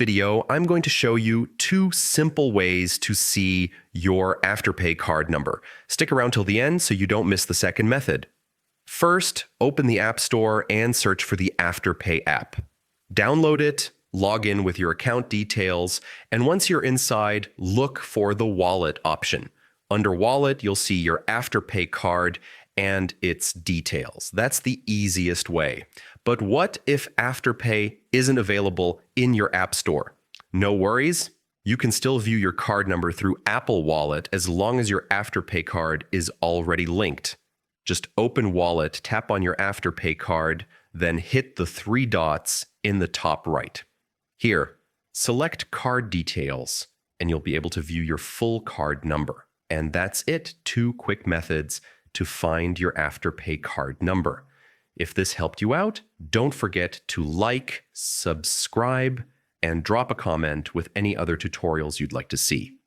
Video, I'm going to show you two simple ways to see your Afterpay card number. Stick around till the end so you don't miss the second method. First, open the App Store and search for the Afterpay app. Download it, log in with your account details, and once you're inside, look for the Wallet option. Under Wallet, you'll see your Afterpay card and its details. That's the easiest way. But what if Afterpay isn't available in your App Store? No worries. You can still view your card number through Apple Wallet as long as your Afterpay card is already linked. Just open Wallet, tap on your Afterpay card, then hit the three dots in the top right. Here, select Card Details, and you'll be able to view your full card number. And that's it. Two quick methods to find your Afterpay card number. If this helped you out, don't forget to like, subscribe, and drop a comment with any other tutorials you'd like to see.